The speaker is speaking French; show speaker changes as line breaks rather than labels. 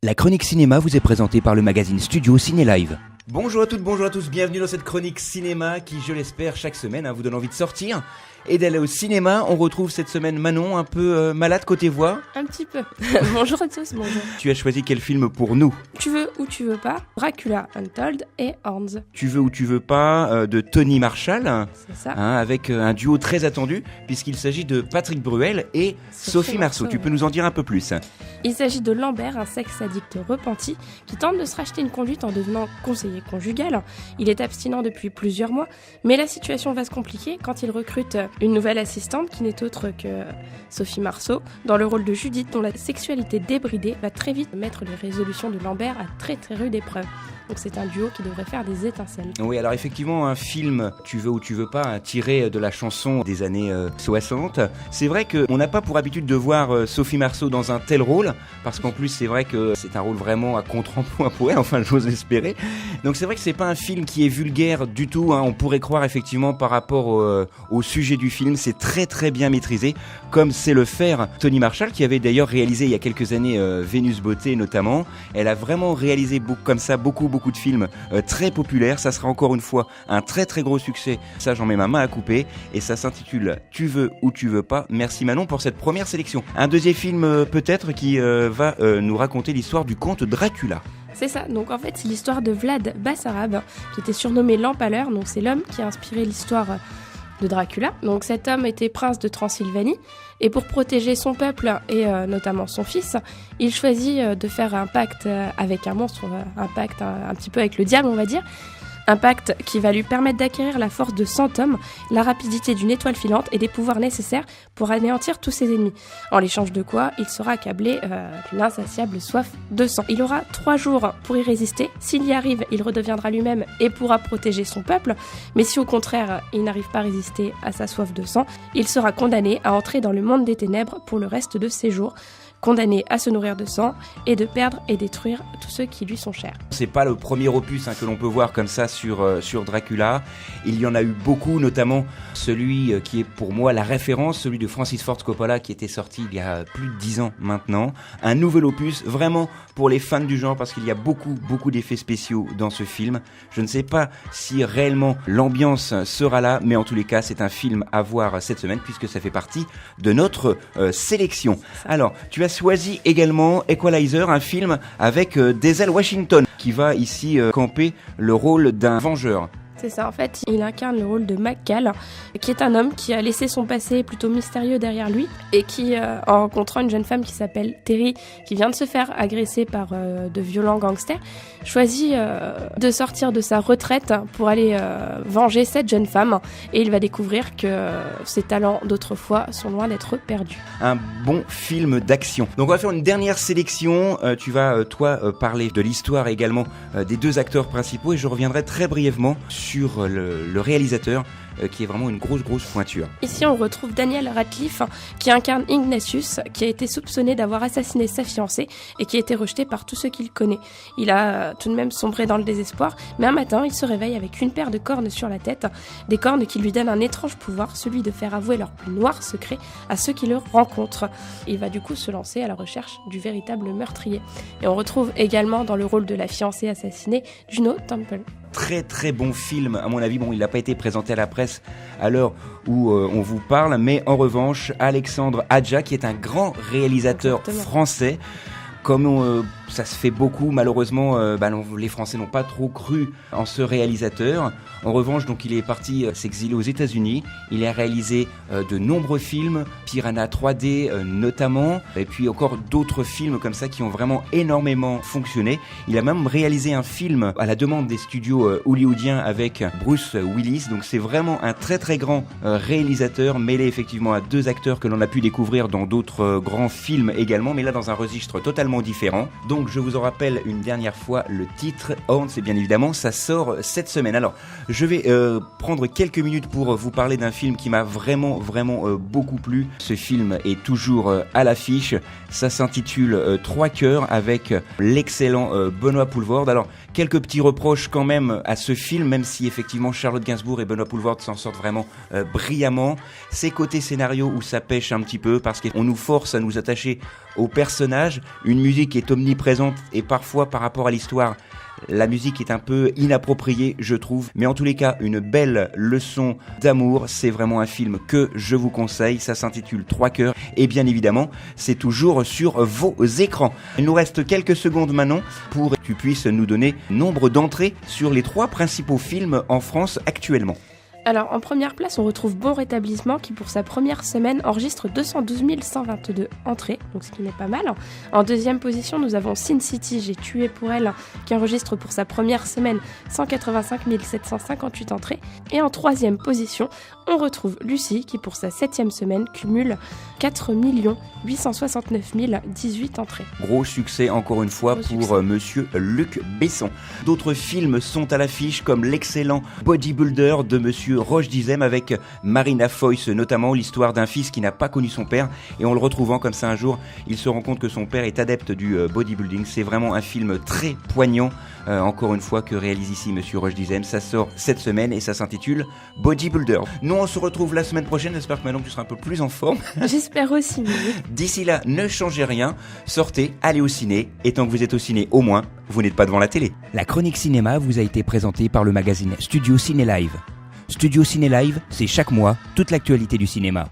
La chronique cinéma vous est présentée par le magazine Studio Ciné Live. Bonjour à toutes, bonjour à tous, bienvenue dans cette chronique cinéma qui, je l'espère, chaque semaine vous donne envie de sortir et d'aller au cinéma. On retrouve cette semaine Manon, un peu malade côté voix.
Un petit peu. Bonjour à tous, bonjour.
Tu as choisi quel film pour nous ?
Tu veux ou tu veux pas, Dracula Untold et Horns.
Tu veux ou tu veux pas de Tony Marshall,
C'est ça.
Avec un duo très attendu puisqu'il s'agit de Patrick Bruel et Sophie Marceau. Tu peux nous en dire un peu plus ?
Il s'agit de Lambert, un sexe addict repenti qui tente de se racheter une conduite en devenant conseiller conjugal. Il est abstinent depuis plusieurs mois, mais la situation va se compliquer quand il recrute une nouvelle assistante qui n'est autre que Sophie Marceau, dans le rôle de Judith, dont la sexualité débridée va très vite mettre les résolutions de Lambert à très très rude épreuve. Donc c'est un duo qui devrait faire des étincelles.
Oui, alors effectivement, un film, tu veux ou tu veux pas, tiré de la chanson des années 60. C'est vrai qu'on n'a pas pour habitude de voir Sophie Marceau dans un tel rôle, parce qu'en plus c'est vrai que c'est un rôle vraiment à contre-emploi pour elle, enfin j'ose l'espérer. Donc c'est vrai que c'est pas un film qui est vulgaire du tout, on pourrait croire effectivement par rapport au sujet du film, c'est très très bien maîtrisé, comme sait le faire Tony Marshall, qui avait d'ailleurs réalisé il y a quelques années Vénus Beauté notamment. Elle a vraiment réalisé beaucoup de films très populaires. Ça sera encore une fois un très très gros succès. Ça, j'en mets ma main à couper. Et ça s'intitule Tu veux ou tu veux pas. Merci Manon pour cette première sélection. Un deuxième film peut-être qui va nous raconter l'histoire du comte Dracula.
C'est ça, donc en fait c'est l'histoire de Vlad Bassarab, qui était surnommé l'Empaleur, donc c'est l'homme qui a inspiré l'histoire de Dracula. Donc cet homme était prince de Transylvanie, et pour protéger son peuple et notamment son fils, il choisit de faire un pacte avec un monstre, un pacte un petit peu avec le diable on va dire. Un pacte qui va lui permettre d'acquérir la force de 100 hommes, la rapidité d'une étoile filante et des pouvoirs nécessaires pour anéantir tous ses ennemis. En l'échange de quoi, il sera accablé d'une insatiable soif de sang. Il aura 3 jours pour y résister. S'il y arrive, il redeviendra lui-même et pourra protéger son peuple. Mais si au contraire, il n'arrive pas à résister à sa soif de sang, il sera condamné à entrer dans le monde des ténèbres pour le reste de ses jours. Condamné à se nourrir de sang et de perdre et détruire tous ceux qui lui sont chers.
C'est pas le premier opus que l'on peut voir comme ça sur Dracula. Il y en a eu beaucoup, notamment celui qui est pour moi la référence, celui de Francis Ford Coppola qui était sorti il y a plus de 10 ans maintenant. Un nouvel opus vraiment pour les fans du genre parce qu'il y a beaucoup d'effets spéciaux dans ce film. Je ne sais pas si réellement l'ambiance sera là, mais en tous les cas c'est un film à voir cette semaine puisque ça fait partie de notre sélection. Alors, tu as choisi également Equalizer, un film avec Denzel Washington qui va ici camper le rôle d'un vengeur.
C'est ça, en fait, il incarne le rôle de McCall, qui est un homme qui a laissé son passé plutôt mystérieux derrière lui et qui, en rencontrant une jeune femme qui s'appelle Terry, qui vient de se faire agresser par de violents gangsters, choisit de sortir de sa retraite pour aller venger cette jeune femme. Et il va découvrir que ses talents d'autrefois sont loin d'être perdus.
Un bon film d'action. Donc on va faire une dernière sélection. Tu vas, toi, parler de l'histoire également des 2 acteurs principaux et je reviendrai très brièvement sur le réalisateur qui est vraiment une grosse pointure.
Ici on retrouve Daniel Radcliffe qui incarne Ignatius, qui a été soupçonné d'avoir assassiné sa fiancée et qui a été rejeté par tous ceux qu'il connaît. Il a tout de même sombré dans le désespoir, mais un matin il se réveille avec une paire de cornes sur la tête, des cornes qui lui donnent un étrange pouvoir, celui de faire avouer leurs plus noirs secrets à ceux qui le rencontrent. Il va du coup se lancer à la recherche du véritable meurtrier. Et on retrouve également dans le rôle de la fiancée assassinée Juno Temple.
Très bon film, à mon avis. Bon, il n'a pas été présenté à la presse à l'heure où on vous parle, mais en revanche, Alexandre Aja, qui est un grand réalisateur français, comme ça se fait beaucoup, malheureusement, les Français n'ont pas trop cru en ce réalisateur. En revanche, donc, il est parti s'exiler aux États-Unis. Il a réalisé de nombreux films, Piranha 3D notamment, et puis encore d'autres films comme ça qui ont vraiment énormément fonctionné. Il a même réalisé un film à la demande des studios hollywoodiens avec Bruce Willis. Donc c'est vraiment un très grand réalisateur, mêlé effectivement à 2 acteurs que l'on a pu découvrir dans d'autres grands films également, mais là dans un registre totalement différent. Donc je vous en rappelle une dernière fois le titre, Horns, et bien évidemment ça sort cette semaine. Alors je vais prendre quelques minutes pour vous parler d'un film qui m'a vraiment beaucoup plu. Ce film est toujours à l'affiche. Ça s'intitule 3 cœurs avec l'excellent Benoît Poelvoorde. Alors quelques petits reproches quand même à ce film, même si effectivement Charlotte Gainsbourg et Benoît Poelvoorde s'en sortent vraiment brillamment. C'est côté scénario où ça pêche un petit peu parce qu'on nous force à nous attacher aux personnages, une musique qui est omniprésente et parfois par rapport à l'histoire, la musique est un peu inappropriée, je trouve. Mais en tous les cas, une belle leçon d'amour. C'est vraiment un film que je vous conseille. Ça s'intitule 3 cœurs. Et bien évidemment, c'est toujours sur vos écrans. Il nous reste quelques secondes maintenant pour que tu puisses nous donner nombre d'entrées sur les 3 principaux films en France actuellement.
Alors, en première place, on retrouve Bon Rétablissement qui, pour sa première semaine, enregistre 212 122 entrées, donc ce qui n'est pas mal. En deuxième position, nous avons Sin City, J'ai tué pour elle, qui enregistre pour sa première semaine 185 758 entrées. Et en troisième position, on retrouve Lucie qui, pour sa 7e semaine, cumule 4 869 018 entrées.
Gros succès, encore une fois, pour monsieur Luc Besson. D'autres films sont à l'affiche, comme l'excellent Bodybuilder de monsieur Roche Dizem avec Marina Foïs, notamment l'histoire d'un fils qui n'a pas connu son père et en le retrouvant comme ça un jour, il se rend compte que son père est adepte du bodybuilding. C'est vraiment un film très poignant, encore une fois, que réalise ici monsieur Roche Dizem. Ça sort cette semaine et ça s'intitule Bodybuilder. Nous, on se retrouve la semaine prochaine. J'espère que maintenant tu seras un peu plus en forme.
J'espère aussi.
D'ici là, ne changez rien. Sortez, allez au ciné. Et tant que vous êtes au ciné, au moins, vous n'êtes pas devant la télé. La chronique cinéma vous a été présentée par le magazine Studio Ciné Live. Studio Ciné Live, c'est chaque mois toute l'actualité du cinéma.